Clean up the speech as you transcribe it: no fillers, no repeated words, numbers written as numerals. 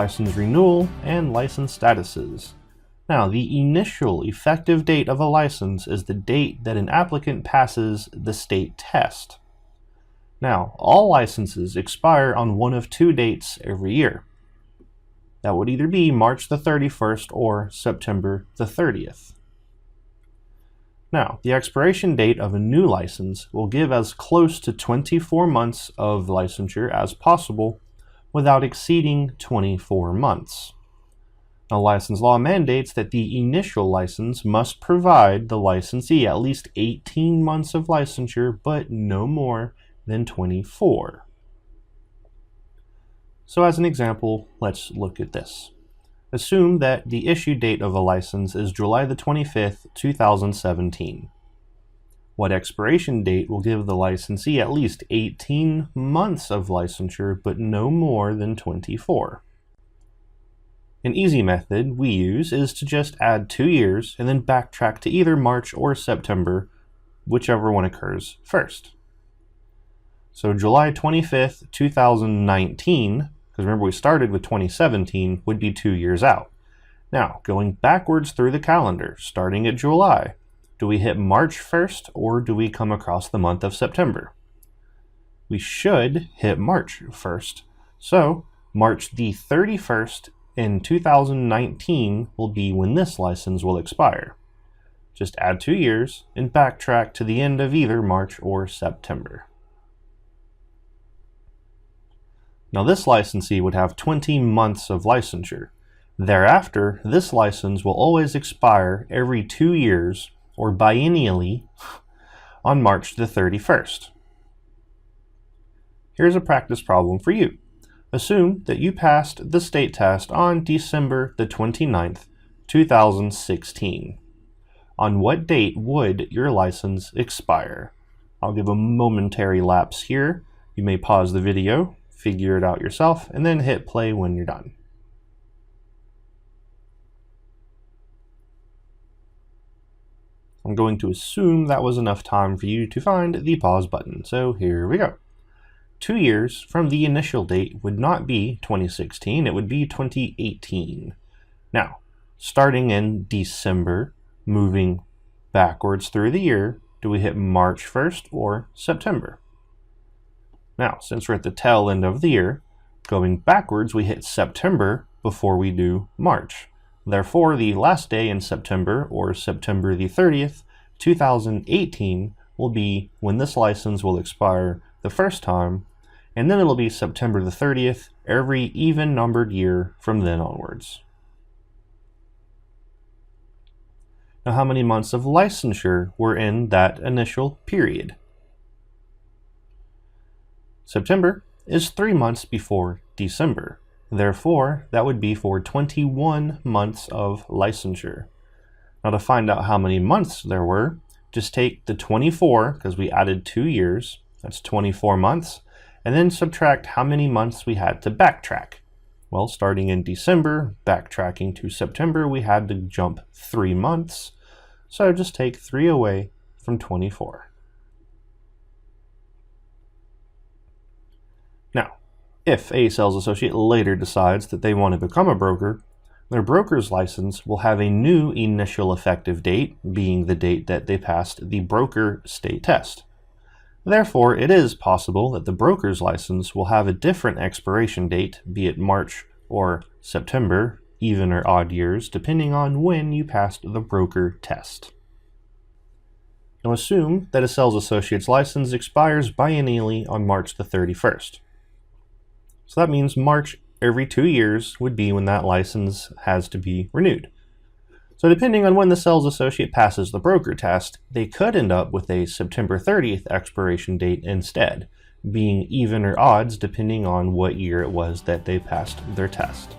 license renewal, and license statuses. Now, the initial effective date of a license is the date that an applicant passes the state test. Now, all licenses expire on one of two dates every year. That would either be March the 31st or September the 30th. Now, the expiration date of a new license will give as close to 24 months of licensure as possible without exceeding 24 months. Now, license law mandates that the initial license must provide the licensee at least 18 months of licensure, but no more than 24. So as an example, let's look at this. Assume that the issue date of a license is July the 25th, 2017. What expiration date will give the licensee at least 18 months of licensure, but no more than 24? An easy method we use is to just add 2 years and then backtrack to either March or September, whichever one occurs first. So July 25th, 2019, because remember we started with 2017, would be 2 years out. Now, going backwards through the calendar, starting at July, do we hit March 1st or do we come across the month of September? We should hit March 1st. So March the 31st in 2019 will be when this license will expire. Just add 2 years and backtrack to the end of either March or September. Now this licensee would have 20 months of licensure. Thereafter, this license will always expire every 2 years or biennially on March the 31st. Here's a practice problem for you. Assume that you passed the state test on December the 29th, 2016. On what date would your license expire? I'll give a momentary lapse here. You may pause the video, figure it out yourself, and then hit play when you're done. I'm going to assume that was enough time for you to find the pause button, so here we go. 2 years from the initial date would not be 2016, it would be 2018. Now, starting in December, moving backwards through the year, do we hit March 1st or September? Now, since we're at the tail end of the year, going backwards, we hit September before we do March. Therefore, the last day in September, or September the 30th, 2018, will be when this license will expire the first time, and then it'll be September the 30th every even-numbered year from then onwards. Now, how many months of licensure were in that initial period? September is 3 months before December. Therefore, that would be for 21 months of licensure. Now, to find out how many months there were, just take the 24, because we added 2 years, that's 24 months, and then subtract how many months we had to backtrack. Well, starting in December, backtracking to September, we had to jump 3 months, so just take 3 away from 24. Now, if a sales associate later decides that they want to become a broker, their broker's license will have a new initial effective date, being the date that they passed the broker state test. Therefore, it is possible that the broker's license will have a different expiration date, be it March or September, even or odd years, depending on when you passed the broker test. Now assume that a sales associate's license expires biennially on March the 31st. So that means March every 2 years would be when that license has to be renewed. So depending on when the sales associate passes the broker test, they could end up with a September 30th expiration date instead, being even or odds depending on what year it was that they passed their test.